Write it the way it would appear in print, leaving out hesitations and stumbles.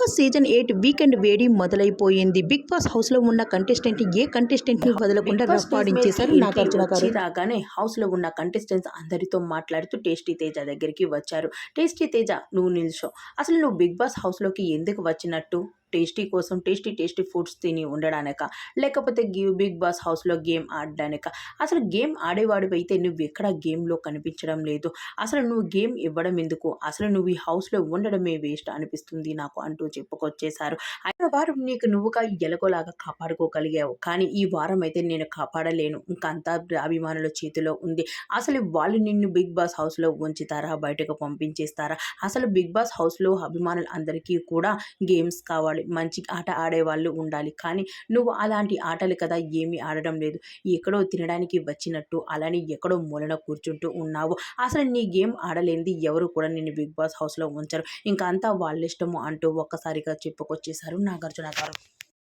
Boss season 8 weekend వేడి మొదలైపోయింది. Big boss హౌస్లో ఉన్న కంటెస్టెంట్ ఏ కంటెస్టెంట్ ని వదలకుండా రఫాడించేశారు నాగార్జున గారు. రాగానే హౌస్ లో ఉన్న కంటెస్టెంట్స్ అందరితో మాట్లాడుతూ టేస్టీ తేజ దగ్గరికి వచ్చారు. టేస్టీ తేజ, నువ్వు నిల్చో, అసలు నువ్వు బిగ్ బాస్ హౌస్ లోకి ఎందుకు వచ్చినట్టు? టేస్టీ కోసం టేస్టీ ఫుడ్స్ తిని ఉండడానిక, లేకపోతే బిగ్ బాస్ హౌస్లో గేమ్ ఆడడానిక? అసలు గేమ్ ఆడేవాడివి అయితే నువ్వు ఎక్కడ గేమ్లో కనిపించడం లేదు. అసలు నువ్వు గేమ్ ఇవ్వడం ఎందుకు? అసలు నువ్వు ఈ హౌస్లో ఉండడమే వేస్ట్ అనిపిస్తుంది నాకు అంటూ చెప్పుకొచ్చేశారు. అయిన వారం నీకు నువ్వుగా ఎలాగోలాగా కాపాడుకోగలిగావు, కానీ ఈ వారం అయితే నేను కాపాడలేను, ఇంకంతా అభిమానుల చేతిలో ఉంది. అసలు వాళ్ళు నిన్ను బిగ్ బాస్ హౌస్లో ఉంచుతారా, బయటకు పంపించేస్తారా? అసలు బిగ్ బాస్ హౌస్లో అభిమానులు అందరికీ కూడా గేమ్స్ కావాలి, మంచి ఆట ఆడేవాళ్ళు ఉండాలి. కానీ నువ్వు అలాంటి ఆటలు కదా ఏమీ ఆడడం లేదు. ఎక్కడో తినడానికి వచ్చినట్టు అలానే ఎక్కడో మూలన కూర్చుంటూ ఉన్నావు. అసలు నీ గేమ్ ఆడలేనిది ఎవరు కూడా నిన్ను బిగ్ బాస్ హౌస్లో ఉంచరు. ఇంకా అంతా వాళ్ళ ఇష్టము అంటూ ఒక్కసారిగా చెప్పుకొచ్చేశారు నాగార్జున గారు.